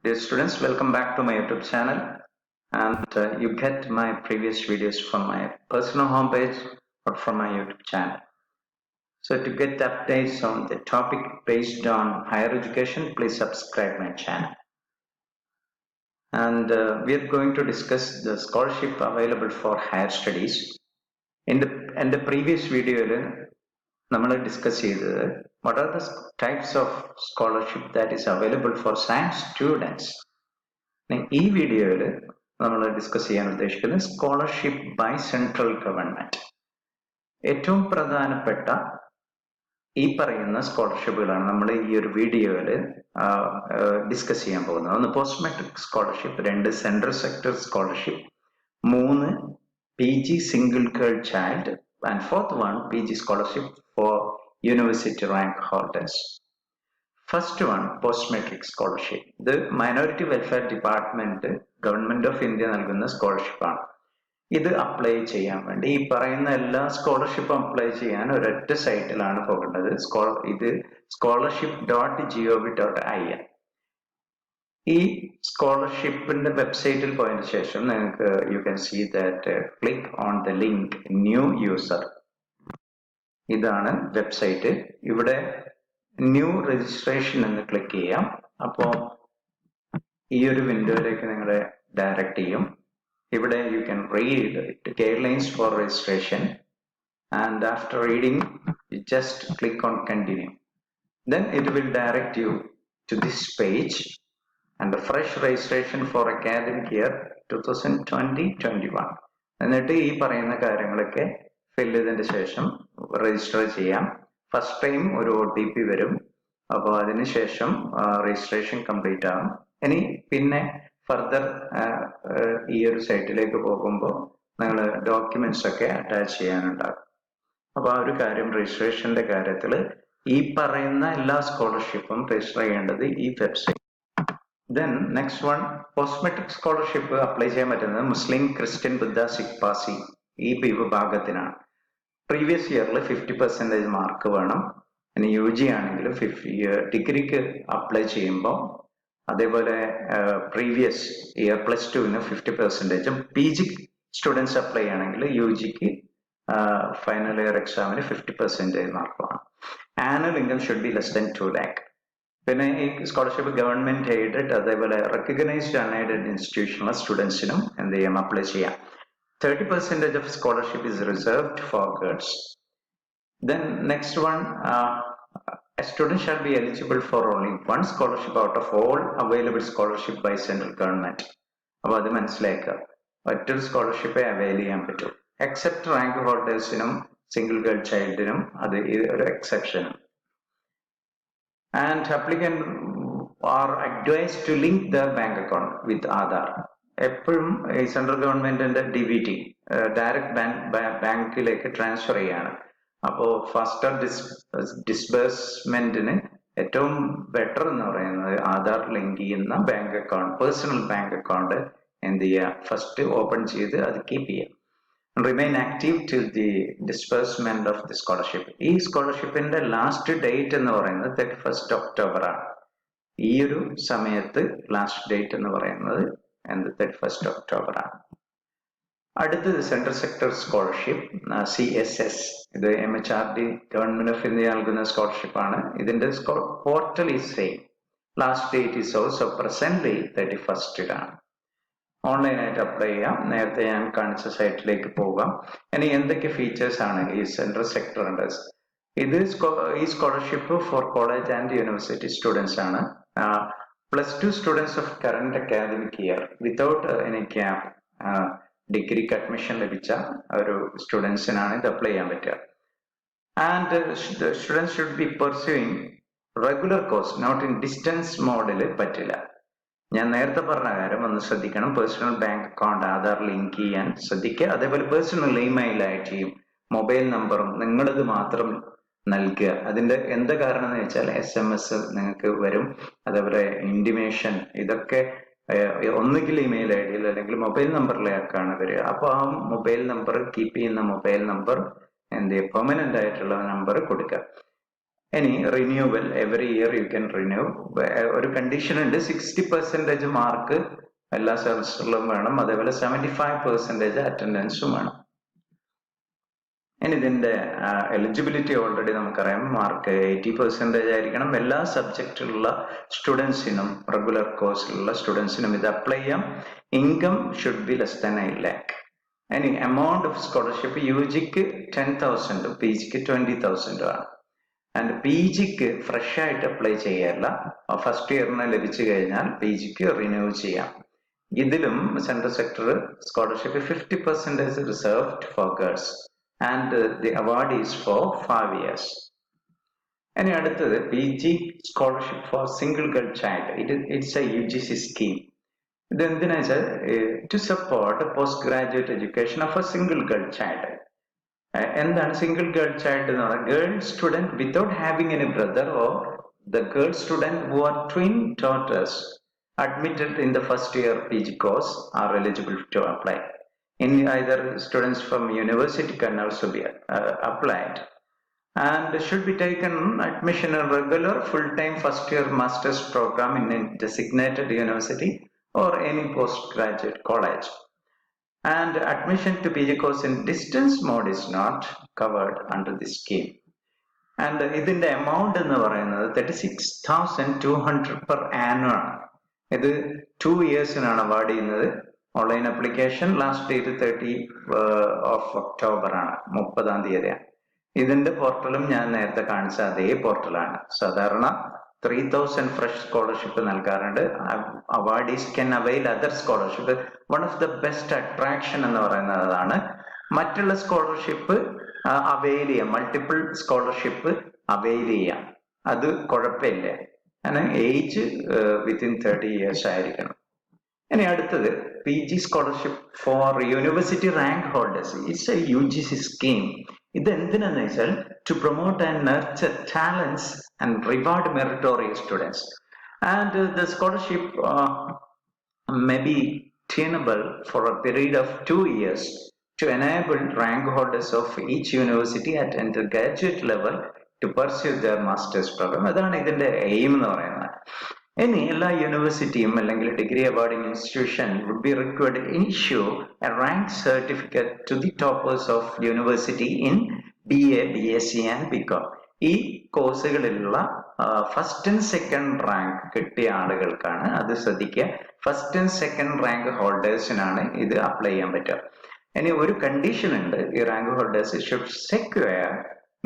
Dear students, welcome back to my YouTube channel, and you get my previous videos from my personal homepage or from my YouTube channel. So to get updates on the topic based on higher education, please subscribe my channel. And we are going to discuss the scholarship available for higher studies. In the previous video, we discussed what are the types of scholarship that is available for science students. ഈ വീഡിയോയിൽ നമ്മൾ discuss ചെയ്യാൻ ഉദ്ദേശിക്കുന്നത് scholarship by central government. ഏറ്റവും പ്രധാനപ്പെട്ട ഈ പറയുന്ന സ്കോളർഷിപ്പുകളാണ് നമ്മൾ ഈ ഒരു വീഡിയോയിൽ ഡിസ്കസ് ചെയ്യാൻ പോകുന്നത്. ഒന്ന് post matric scholarship, 2 central sector scholarship, 3 PG single girl child, and 4th one PG scholarship for university rank holders. First one post matric scholarship. ഇത് minority welfare department government of India നൽകുന്ന സ്കോളർഷിപ്പാണ്. ഇത് അപ്ലൈ ചെയ്യാൻ വേണ്ടി ഈ പറയുന്ന എല്ലാ സ്കോളർഷിപ്പും അപ്ലൈ ചെയ്യാൻ ഒരൊറ്റ സൈറ്റിലാണ് പോകേണ്ടത്. ഇത് scholarship.gov.in. ഈ സ്കോളർഷിപ്പിന്റെ വെബ്സൈറ്റിൽ പോയതിനു ശേഷം നിങ്ങൾക്ക് you can see that click on the link new user. ഇതാണ് വെബ്സൈറ്റ്. ഇവിടെ ന്യൂ രജിസ്ട്രേഷൻ എന്ന് ക്ലിക്ക് ചെയ്യാം. അപ്പോൾ ഈ ഒരു വിൻഡോയിലേക്ക് നിങ്ങളെ ഡയറക്റ്റ് ചെയ്യും. ഇവിടെ you can read guidelines for registration, and after reading you just click on continue. Then it will direct you to this page and the fresh registration for academic year 2020-21. എന്നിട്ട് ഈ പറയുന്ന കാര്യങ്ങളൊക്കെ ഫിൽ ചെയ്തതിന് ശേഷം രജിസ്റ്റർ ചെയ്യാം. First time ഒരു OTP വരും. അപ്പോൾ അതിനുശേഷം രജിസ്ട്രേഷൻ കംപ്ലീറ്റ് ആകും. ഇനി പിന്നെ ഫർദർ ഈ ഒരു സൈറ്റിലേക്ക് പോകുമ്പോൾ നിങ്ങൾ ഡോക്യുമെന്റ്സ് ഒക്കെ അറ്റാച്ച് ചെയ്യാനുണ്ടാകും. അപ്പോൾ ആ ഒരു കാര്യം, രജിസ്ട്രേഷന്റെ കാര്യത്തിൽ ഈ പറയുന്ന എല്ലാ സ്കോളർഷിപ്പും രജിസ്റ്റർ ചെയ്യേണ്ടത് ഈ website. Then next one post matric scholarship apply ചെയ്യാൻ പറ്റുന്നത് മുസ്ലിം, ക്രിസ്ത്യൻ, ബുദ്ധ, സിഖ്, പാസി ഈ വിഭാഗത്തിനാണ്. പ്രീവിയസ് ഇയറിൽ 50% മാർക്ക് വേണം. ഇനി UG ആണെങ്കിലും ഡിഗ്രിക്ക് അപ്ലൈ ചെയ്യുമ്പോൾ അതേപോലെ previous year +2 50%, PG students apply ആണെങ്കിൽ UGക്ക് ഫൈനൽ ഇയർ എക്സാമിന് 50% മാർക്ക് വേണം. Annual income should be less than 2 lakh. പിന്നെ ഈ സ്കോളർഷിപ്പ് ഗവൺമെന്റ് എയ്ഡഡ് അതേപോലെ റെക്കഗ്നൈസ്ഡ് അൺഎയ്ഡഡ് ഇൻസ്റ്റിറ്റ്യൂഷണൽ സ്റ്റുഡൻസിനും എന്ത് ചെയ്യാം, അപ്ലൈ ചെയ്യാം. 30% of scholarship is reserved for girls. Then next one, a student shall be eligible for only one scholarship out of all available scholarship by central government. അപ്പോൾ അത് മനസ്സിലാക്കുക, മറ്റൊരു സ്കോളർഷിപ്പേ avail ചെയ്യാൻ പറ്റൂ. Except rank ഹോൾഡേഴ്സിനും single girl ചൈൽഡിനും അത് ഒരു exception. And applicant are advised to link their bank account with Aadhaar. എപ്പോഴും ഈ സെൻട്രൽ ഗവൺമെന്റിന്റെ DBT ഡയറക്റ്റ് ബാങ്കിലേക്ക് ട്രാൻസ്ഫർ ചെയ്യാണ്. അപ്പോൾ ഫാസ്റ്റർ ഡിസ്ബേഴ്സ്മെന്റിന് ഏറ്റവും ബെറ്റർ എന്ന് പറയുന്നത് ആധാർ ലിങ്ക് ചെയ്യുന്ന bank account, personal bank account എന്ത് ചെയ്യുക, ഫസ്റ്റ് ഓപ്പൺ ചെയ്ത് അത് കീപ്പ് ചെയ്യുക. Remain active till the disbursement of the scholarship. ഈ സ്കോളർഷിപ്പിന്റെ ലാസ്റ്റ് ഡേറ്റ് എന്ന് പറയുന്നത് 31st October ആണ്. ഈ ഒരു സമയത്ത് ലാസ്റ്റ് ഡേറ്റ് എന്ന് പറയുന്നത് 31st October ആണ്. അടുത്തത് സെൻട്രൽ സെക്ടർ സ്കോളർഷിപ്പ്, CSS. ഇത് MHRD ഗവൺമെന്റ് ഓഫ് ഇന്ത്യ നൽകുന്ന സ്കോളർഷിപ്പ് ആണ്. ഇതിന്റെ portal is same. Last date is also presently 31st ആണ്. ഓൺലൈനായിട്ട് അപ്ലൈ ചെയ്യാം. നേരത്തെ ഞാൻ കാണിച്ച സൈറ്റിലേക്ക് പോകാം. ഇനി എന്തൊക്കെ ഫീച്ചേഴ്സ് ആണ് ഈ സെൻട്രൽ സെക്ടറിന്റെ? ഇത് ഈ scholarship for college and university students ആണ്. +2 students of current academic year without any gap ഡിഗ്രിക്ക് അഡ്മിഷൻ ലഭിച്ച ഒരു സ്റ്റുഡൻസിനാണ് ഇത് അപ്ലൈ ചെയ്യാൻ പറ്റുക. And students should be pursuing regular course, not in distance മോഡിൽ പറ്റില്ല. ഞാൻ നേരത്തെ പറഞ്ഞ കാര്യം ഒന്ന് ശ്രദ്ധിക്കണം. Personal bank account Aadhaar link ചെയ്യാൻ ശ്രദ്ധിക്കുക. അതേപോലെ പേഴ്സണൽ ഇമെയിൽ ഐഡിയും മൊബൈൽ നമ്പറും നിങ്ങളത് മാത്രം നൽകുക. അതിന്റെ എന്താ കാരണം എന്ന് വെച്ചാൽ SMS നിങ്ങൾക്ക് വരും, അതേപോലെ ഇന്റിമേഷൻ, ഇതൊക്കെ ഒന്നുകിൽ ഇമെയിൽ ഐഡിയിൽ അല്ലെങ്കിൽ മൊബൈൽ നമ്പറിലേക്കാണ് വരിക. അപ്പോൾ ആ മൊബൈൽ നമ്പർ, കീപ്പ് ചെയ്യുന്ന മൊബൈൽ നമ്പർ എന്ത് ചെയ്യുക, പെർമനന്റ് ആയിട്ടുള്ള നമ്പർ കൊടുക്കുക. Any renewal every year you can renew. ഒരു കണ്ടീഷൻ ഉണ്ട് 60% മാർക്ക് എല്ലാ സെമസ്റ്ററിലും വേണം, അതേപോലെ 75% അറ്റൻഡൻസും വേണം. ഇനി ഇതിന്റെ എലിജിബിലിറ്റി ഓൾറെഡി നമുക്കറിയാം, മാർക്ക് 80% ആയിരിക്കണം. എല്ലാ സബ്ജക്റ്റിലുള്ള സ്റ്റുഡൻസിനും റെഗുലർ കോഴ്സിലുള്ള സ്റ്റുഡൻസിനും ഇത് അപ്ലൈ ചെയ്യാം. Income should be less than 9 lakh. ഇനി എമൗണ്ട് ഓഫ് സ്കോളർഷിപ്പ് UGക്ക് 10,000, PGക്ക് 20,000 ആണ്. ആൻഡ് PGക്ക് ഫ്രഷ് ആയിട്ട് അപ്ലൈ ചെയ്യല്ല, ഫസ്റ്റ് ഇയറിന് ലഭിച്ചു കഴിഞ്ഞാൽ PGക്ക് റിന്യൂ ചെയ്യാം. ഇതിലും central sector scholarship 50% reserved for girls and the award is for 5 years. ഇനി അടുത്തത് PG scholarship for single girl child. It's a UGC scheme. ഇതെന്തിനാ വെച്ചാൽ to support post graduate education of a single girl child. എന്താണ് single girl child എന്ന് പറഞ്ഞാൽ? Girl student without having any brother or the girl student who are twin daughters admitted in the first year PG course are eligible to apply. In either students from university can also be applied and should be taken admission in regular full-time first year master's program in a designated university or any postgraduate college. And admission to PG course in distance mode is not covered under this scheme. And ഇതിന്റെ amount എന്ന് പറയുന്നത് 36,200 per annum ആണ്. ഇത് 2 yearsനാണ് award ചെയ്യുന്നത്. Online application last date 30 October ആണ്, 30-ാം തീയതിയാണ്. ഇതിന്റെ പോർട്ടലും ഞാൻ നേരത്തെ കാണിച്ച അതേ പോർട്ടലാണ്. സാധാരണ 3,000 ഫ്രഷ് സ്കോളർഷിപ്പ് നൽകാറുണ്ട്. Awardees can avail other scholarship. One of the best attraction എന്ന് പറയുന്നത് അതാണ്. മറ്റുള്ള സ്കോളർഷിപ്പ് അവൈൽ ചെയ്യാം, മൾട്ടിപ്പിൾ സ്കോളർഷിപ്പ് അവൈൽ ചെയ്യാം, അത് കുഴപ്പമില്ല. ഏജ് വിത്തിൻ 30 years ആയിരിക്കണം. ഇനി അടുത്തത് PG scholarship for university rank holders. It's a UGC scheme. ഇത് എന്തിനാന്ന് വെച്ചാൽ to promote and nurture talents and reward meritorious students. And the scholarship may be tenable for a period of 2 years to enable rank holders of each university at undergraduate level to pursue their master's program. അതാണ് ഇതിന്റെ aim എന്ന് പറയുന്നത്. ഇനി എല്ലാ യൂണിവേഴ്സിറ്റിയും അല്ലെങ്കിൽ degree awarding institution would be required issue a rank certificate to the toppers of university in BA, BSc and BCom. ഈ കോഴ്സുകളിലുള്ള ഫസ്റ്റ് ആൻഡ് സെക്കൻഡ് റാങ്ക് കിട്ടിയ ആളുകൾക്കാണ്, അത് ശ്രദ്ധിക്കുക, ഫസ്റ്റ് ആൻഡ് സെക്കൻഡ് റാങ്ക് ഹോൾഡേഴ്സിനാണ് ഇത് അപ്ലൈ ചെയ്യാൻ പറ്റുക. ഇനി ഒരു കണ്ടീഷൻ ഉണ്ട്, ഈ rank holders should secure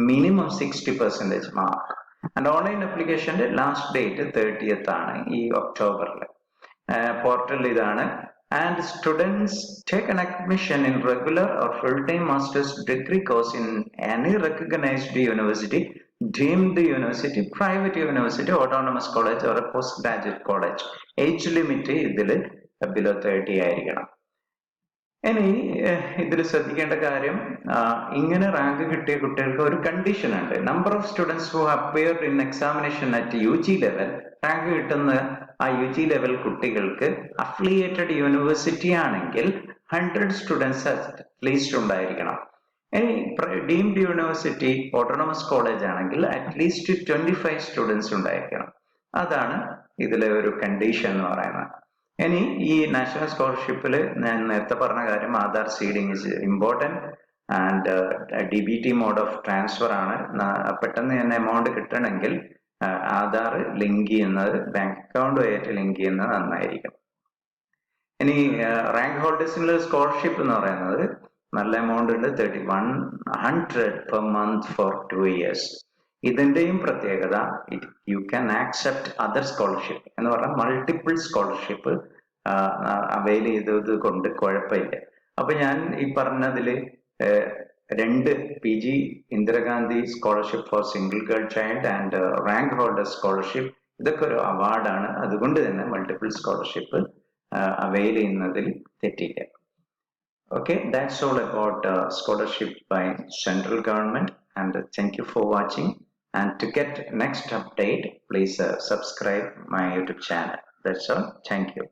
minimum 60% mark. And online അപ്ലിക്കേഷന്റെ ലാസ്റ്റ് ഡേറ്റ് 30th ആണ്, ഈ ഒക്ടോബറിൽ. പോർട്ടൽ ഇതാണ്. And students take an admission in regular or full-time master's degree course in any recognized university, deemed university, private university, autonomous college or a postgraduate college. Age limit ഇതിൽ below 30 ആയിരിക്കണം. ഇനി ഇതിൽ ശ്രദ്ധിക്കേണ്ട കാര്യം, ഇങ്ങനെ റാങ്ക് കിട്ടിയ കുട്ടികൾക്ക് ഒരു കണ്ടീഷൻ ഉണ്ട്. Number of students who appeared in examination at UG level. Rank കിട്ടുന്ന ആ UG ലെവൽ കുട്ടികൾക്ക് അഫിലിയേറ്റഡ് യൂണിവേഴ്സിറ്റി ആണെങ്കിൽ 100 സ്റ്റുഡൻസ് അറ്റ്ലീസ്റ്റ് ഉണ്ടായിരിക്കണം. ഇനി ഡീംഡ് യൂണിവേഴ്സിറ്റി ഓട്ടോണമസ് കോളേജ് ആണെങ്കിൽ അറ്റ്ലീസ്റ്റ് 25 സ്റ്റുഡൻസ് ഉണ്ടായിരിക്കണം. അതാണ് ഇതിലെ ഒരു കണ്ടീഷൻ എന്ന് പറയുന്നത്. ഇനി ഈ നാഷണൽ സ്കോളർഷിപ്പിൽ ഞാൻ നേരത്തെ പറഞ്ഞ കാര്യം, Aadhaar seeding is important and DBT mode of transfer ആണ്. പെട്ടെന്ന് തന്നെ എമൗണ്ട് കിട്ടണമെങ്കിൽ ആധാർ ലിങ്ക് ചെയ്യുന്നത്, ബാങ്ക് അക്കൗണ്ടുമായിട്ട് ലിങ്ക് ചെയ്യുന്നത് നന്നായിരിക്കും. ഇനി റാങ്ക് ഹോൾഡേഴ്സിനുള്ള സ്കോളർഷിപ്പ് എന്ന് പറയുന്നത് നല്ല എമൗണ്ട് ഉണ്ട്, 3,100 per month for 2 years. ഇതിന്റെയും പ്രത്യേകത, you can accept other scholarship എന്ന് പറഞ്ഞാൽ മൾട്ടിപ്പിൾ സ്കോളർഷിപ്പ് അവൈൽ ചെയ്തത് കൊണ്ട് കുഴപ്പമില്ല. അപ്പൊ ഞാൻ ഈ പറഞ്ഞതിൽ 2 PG Indira Gandhi scholarship for single girl child and rank holder scholarship, ഇതൊക്കെ ഒരു അവാർഡാണ്. അതുകൊണ്ട് തന്നെ മൾട്ടിപ്പിൾ സ്കോളർഷിപ്പ് അവൈൽ ചെയ്യുന്നതിൽ തെറ്റില്ല. Okay, that's all about scholarship by central government, and thank you for watching. And to get next update, please subscribe my YouTube channel. That's all. Thank you.